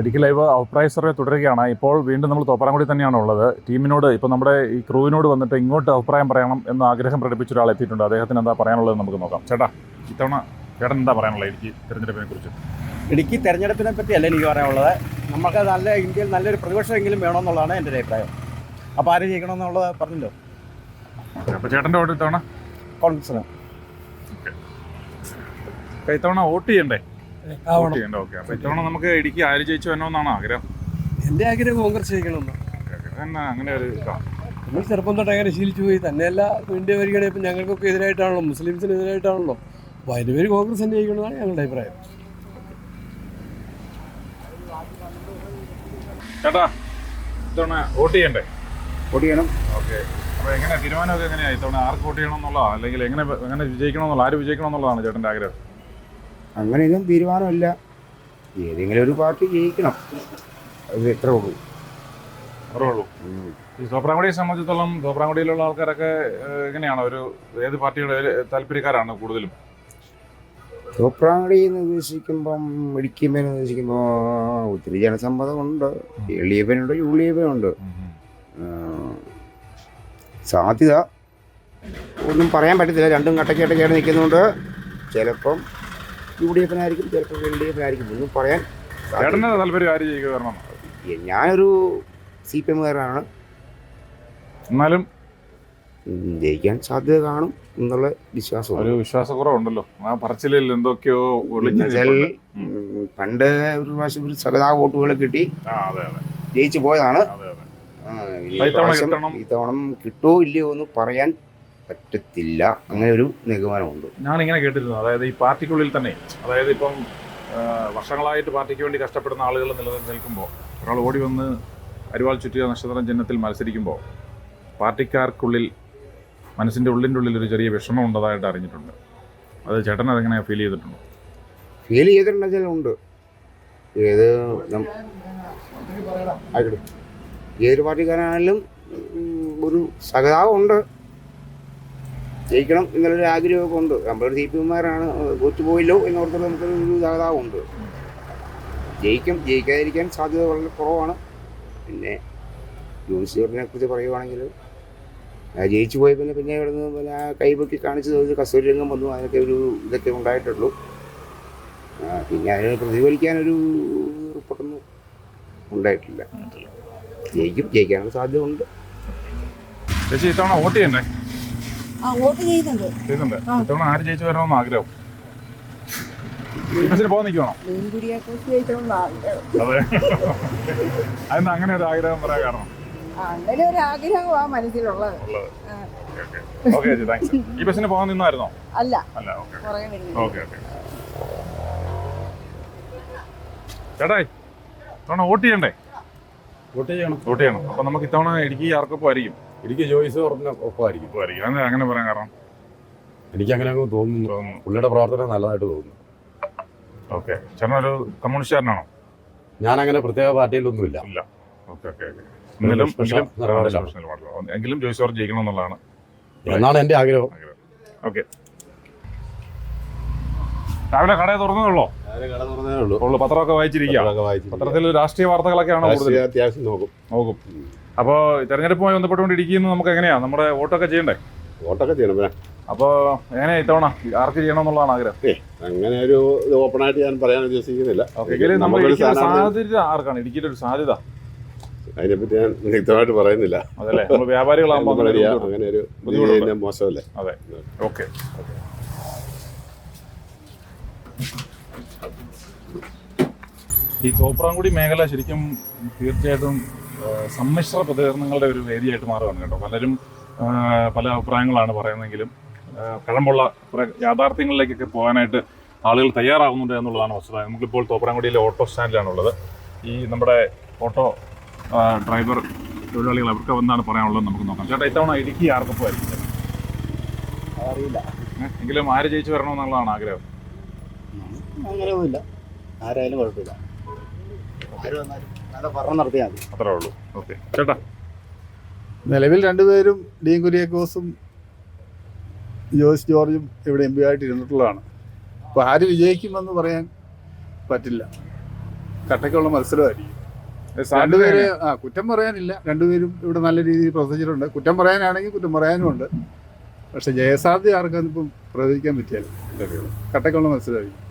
Idukki live അഭിപ്രായ survey തുടരുകയാണ്. ഇപ്പോൾ വീണ്ടും നമ്മൾ തോപ്രാംകുടി തന്നെയാണ് ഉള്ളത്. ടീമിനോട് ഇപ്പോൾ നമ്മുടെ ഈ ക്രൂവിനോട് വന്നിട്ട് ഇങ്ങോട്ട് അഭിപ്രായം പറയണം എന്ന ആഗ്രഹം പ്രകടിപ്പിച്ച ഒരാൾ എത്തിയിട്ടുണ്ട്. അദ്ദേഹത്തിന് എന്താ പറയാനുള്ളത് നമുക്ക് നോക്കാം. ചേട്ടാ, ഇത്തവണ ചേട്ടൻ എന്താ പറയാനുള്ളത് ഇടുക്കി തെരഞ്ഞെടുപ്പിനെ കുറിച്ച്? ഇടുക്കി തെരഞ്ഞെടുപ്പിനെ പറ്റിയല്ല എനിക്ക് പറയാനുള്ളത്. നമുക്ക് ഇന്ത്യയിൽ നല്ലൊരു പ്രതിപക്ഷമെങ്കിലും വേണമെന്നുള്ളതാണ് എൻ്റെ ഒരു അഭിപ്രായം. അപ്പോൾ ആര് ജയിക്കണമെന്നുള്ളത് പറഞ്ഞല്ലോ. അപ്പോൾ ചേട്ടൻ്റെ വോട്ട് ഇത്തവണ കോൺഗ്രസിന്. ഓക്കെ, അപ്പോൾ ഇത്തവണ വോട്ട് ചെയ്യണ്ടേ? ഓക്കെ, അപ്പോൾ ഇത്തവണ നമുക്ക് ഇടുക്കി ആര് ജയിച്ചു വരണമെന്നാണ് ആഗ്രഹം. എൻ്റെ ആഗ്രഹം കോൺഗ്രസ് ജയിക്കണമെന്ന്. എന്നാ അങ്ങനെ ഒരു നമ്മൾ ചെറുപ്പം തൊട്ട് അങ്ങനെ ശീലിച്ചു പോയി. തന്നെയല്ല, ഇന്ത്യ വരികയാണെങ്കിൽ ഇപ്പം ഞങ്ങൾക്കൊക്കെ എതിരായിട്ടാണല്ലോ, മുസ്ലിംസിന് എതിരായിട്ടാണല്ലോ. അപ്പോൾ അതിന് പേര് കോൺഗ്രസ് തന്നെ ജയിക്കണമെന്നാണ് ഞങ്ങളുടെ അഭിപ്രായം. ചേട്ടാ, ഇത്തവണ വോട്ട് ചെയ്യണ്ടേ? വോട്ട് ചെയ്യണം. ഓക്കെ, അപ്പോൾ എങ്ങനെ തീരുമാനമൊക്കെ എങ്ങനെയാണ് ഇത്തവണ ആർക്ക് വോട്ട് ചെയ്യണം എന്നുള്ളതാണ്, അല്ലെങ്കിൽ എങ്ങനെ വിജയിക്കണമെന്നുള്ള, ആര് വിജയിക്കണം എന്നുള്ളതാണ് ചേട്ടൻ്റെ ആഗ്രഹം? അങ്ങനെയൊന്നും തീരുമാനമില്ല. ഏതെങ്കിലും ഒരു പാർട്ടി ജയിക്കണം, അത് എത്ര ഉള്ളൂ. ഈ തോപ്രാംകുടിയെ സംബന്ധിച്ചിടത്തോളം തോപ്രാംകുടിയിലുള്ള ആൾക്കാരൊക്കെ എങ്ങനെയാണ്, ഒരു ഏത് പാർട്ടിയുടെ താല്പര്യക്കാരാണ് കൂടുതലും? തോപ്രാംകുടി എന്ന് ഉദ്ദേശിക്കുമ്പം ഇടുക്കിമേന്ന് ഉദ്ദേശിക്കുമ്പോൾ ഒത്തിരി ജനസമ്മതമുണ്ട്. LDF ഉണ്ട്, UDF ഉണ്ട്. സാധ്യത ഒന്നും പറയാൻ പറ്റത്തില്ല. രണ്ടും കട്ടക്കേട്ട് നിൽക്കുന്നുണ്ട്. ചിലപ്പം UDF ചിലപ്പോൾ LDF ഒന്നും പറയാൻ. താല്പര്യം ആര് ജയിക്കുക വരണം? ഞാനൊരു CPM കാരനാണ്. എന്നാലും ജയിക്കാൻ സാധ്യത കാണും എന്നുള്ള വിശ്വാസം. ഒരു വിശ്വാസക്കുറവുണ്ടല്ലോ ആ പറച്ചിലിൽ, എന്തൊക്കെയോ പണ്ട് ഒരു പ്രാവശ്യം ഒരു സകതാ വോട്ടുകൾ കിട്ടി ജയിച്ചു പോയതാണ്. ഇത്തവണ കിട്ടുമോ ഇല്ലയോ എന്ന് പറയാൻ പറ്റത്തില്ല. അങ്ങനെ ഒരു നിഗമനമുണ്ട്. ഞാനിങ്ങനെ കേട്ടിരുന്നു, അതായത് ഈ പാർട്ടിക്കുള്ളിൽ തന്നെ, അതായത് ഇപ്പം വർഷങ്ങളായിട്ട് പാർട്ടിക്ക് വേണ്ടി കഷ്ടപ്പെടുന്ന ആളുകൾ നിൽക്കുമ്പോൾ ഒരാൾ ഓടി വന്ന് അരിവാൾ ചുറ്റിയ നക്ഷത്രം ചിഹ്നത്തിൽ മത്സരിക്കുമ്പോൾ പാർട്ടിക്കാർക്കുള്ളിൽ മനസ്സിൻ്റെ ഉള്ളിൻ്റെ ഒരു ചെറിയ വിഷമം ഉണ്ടതായിട്ട് അറിഞ്ഞിട്ടുണ്ട്. അത് ചേട്ടൻ അതെങ്ങനെ ഫീൽ ചെയ്തിട്ടുണ്ടോ? ഫീൽ ചെയ്തിട്ടുണ്ടെന്നുണ്ട്. ഏതൊരു പാർട്ടിക്കാരാണെങ്കിലും ഒരു സഹതാപമുണ്ട്. ജയിക്കണം എന്നുള്ളൊരു ആഗ്രഹമൊക്കെ ഉണ്ട്. നമ്മളൊരു CPMമാരാണ്, തോറ്റുപോയില്ലോ എന്നോർത്തുള്ള നമുക്കൊരു സഹതാപമുണ്ട്. ജയിക്കാതിരിക്കാൻ സാധ്യത വളരെ കുറവാണ്. പിന്നെ ജോലിസിനെ കുറിച്ച് പറയുവാണെങ്കിൽ ജയിച്ചു പോയി പിന്നെ ഇവിടെ നിന്ന് പിന്നെ കൈപൊക്കി കാണിച്ചത് കസ്തൂരി രംഗം വന്നു. അതിനൊക്കെ ഒരു ഇതൊക്കെ ഉണ്ടായിട്ടുള്ളൂ. പിന്നെ അതിനെ പ്രതിഫലിക്കാനൊരു റിപ്പോർട്ടൊന്നും ഉണ്ടായിട്ടില്ല. ജയിക്കാനുള്ള സാധ്യത ഉണ്ട്. ചേച്ചി, ഇത്തവണ വോട്ട് ചെയ്യണ്ടേ? വോട്ട് ചെയ്യുന്നുണ്ട്. ഇത്തവണ ആര് ജയിച്ചു വരണമെന്ന് ആഗ്രഹം? പോകാൻ നിൽക്കണോ? അതെ, അതെന്താ അങ്ങനെ ഒരു ആഗ്രഹം പറയാൻ കാരണം? അങ്ങനെ ഒരു ആഗ്രഹമാണ് മനസ്സിലുള്ളത്. ഓക്കെ ചേച്ചി, താങ്ക്സ്. ഈ ബസ്സിന് പോകാൻ നിന്നായിരുന്നോ? അല്ല. ഓക്കെ. ചേട്ടായി, ഇത്തവണ വോട്ട് ചെയ്യണ്ടേ? വോട്ട് ചെയ്യണം. അപ്പൊ നമുക്ക് ഇത്തവണ ഇടുക്കി ആർക്കൊപ്പം ആയിരിക്കും? ഇടുക്കി ജോയിസ് ഒപ്പമായിരിക്കും. അങ്ങനെ പറയാൻ കാരണം? എനിക്ക് അങ്ങനെ തോന്നുന്നു. പുള്ളിയുടെ പ്രവർത്തനം നല്ലതായിട്ട് തോന്നുന്നു. ഓക്കെ, ചേട്ടൻ ഒരു കമ്മ്യൂണിസ്റ്റുകാരനാണോ? ഞാനങ്ങനെ പ്രത്യേക പാർട്ടിയിലൊന്നുമില്ല. എങ്കിലും ജോയിസ് ജോർജ് ജയിക്കണം എന്നുള്ളതാണ് എന്നാണ് എൻ്റെ ആഗ്രഹം. ഓക്കെ, രാവിലെ കട തുറന്നതുള്ളൂ? പത്രമൊക്കെ വായിച്ചിരിക്കുക? പത്രത്തിൽ രാഷ്ട്രീയ വാർത്തകളൊക്കെയാണോ കൂടുതൽ? അത്യാവശ്യം നോക്കും. അപ്പോൾ തെരഞ്ഞെടുപ്പുമായി ബന്ധപ്പെട്ടുകൊണ്ട് ഇരിക്കുന്നത് നമുക്ക് എങ്ങനെയാണ് നമ്മുടെ വോട്ടൊക്കെ ചെയ്യണ്ടേ? വോട്ടൊക്കെ ചെയ്യണം. അപ്പോൾ എങ്ങനെയാ ഇത്തവണ ആർക്ക് ചെയ്യണമെന്നുള്ളതാണ് ആഗ്രഹം? അങ്ങനെ ഒരു ഓപ്പണായിട്ട് ഞാൻ പറയാൻ ഉദ്ദേശിക്കുന്നില്ല. സാധ്യത ആർക്കാണ് ഇടുക്കിയുടെ ഒരു സാധ്യത? അതിനെപ്പറ്റി ഞാൻ വ്യക്തമായിട്ട് പറയുന്നില്ല. അതല്ലേ, നമ്മൾ വ്യാപാരികളാകുമ്പോൾ അങ്ങനെ ഒരു മോശമല്ലേ? അതെ, ഓക്കെ. ഈ തോപ്രാംകുടി മേഖല ശരിക്കും തീർച്ചയായിട്ടും സമ്മിശ്ര പ്രതികരണങ്ങളുടെ ഒരു വേദിയായിട്ട് മാറുകയാണ് കേട്ടോ. പലരും പല അഭിപ്രായങ്ങളാണ് പറയുന്നതെങ്കിലും കഴമ്പുള്ള യാഥാർത്ഥ്യങ്ങളിലേക്കൊക്കെ പോകാനായിട്ട് ആളുകൾ തയ്യാറാകുന്നുണ്ട് എന്നുള്ളതാണ് വസ്തുത. നമുക്കിപ്പോൾ തോപ്രാംകുടിയിലെ ഓട്ടോ സ്റ്റാൻഡിലാണുള്ളത്. ഈ നമ്മുടെ ഓട്ടോ ഡ്രൈവർ തൊഴിലാളികൾ അവർക്ക് എന്താണ് പറയാനുള്ളത് നമുക്ക് നോക്കാം. ചേട്ടാ, ഇത്തവണ ഇടുക്കി ആർക്കൊപ്പം ആയിരിക്കും? അറിയില്ല. എങ്കിലും ആര് ജയിച്ചു വരണമെന്നുള്ളതാണ് ആഗ്രഹം? അങ്ങനെയൊന്നുമില്ല. ആരായാലും കുഴപ്പമില്ല. ആര് വന്നാലും നല്ല ഭരണം നടത്തിയാൽ മതി. അത്രേ ഉള്ളൂ. ഓക്കെ, ചേട്ടാ. നിലവിൽ രണ്ടുപേരും ഡീൻ കുര്യാക്കോസും ജോയ്സ് ജോർജും ഇവിടെ MP ആയിട്ട് ഇരുന്നിട്ടുള്ളതാണ്. അപ്പോൾ ആര് വിജയിക്കുമെന്ന് പറയാൻ പറ്റില്ല. കട്ടയ്ക്കുള്ള മത്സരമായിരിക്കും. സാധ്യത രണ്ടുപേര് കുറ്റം പറയാനില്ല, രണ്ടുപേരും ഇവിടെ നല്ല രീതിയിൽ പ്രവർത്തിച്ചിട്ടുണ്ട്. കുറ്റം പറയാനാണെങ്കിൽ കുറ്റം പറയാനുമുണ്ട്. പക്ഷെ ജയസാധ്യത ആർക്കും ഇപ്പം പ്രവചിക്കാൻ പറ്റിയാലും കട്ടയ്ക്കുള്ള മത്സരമായിരിക്കും.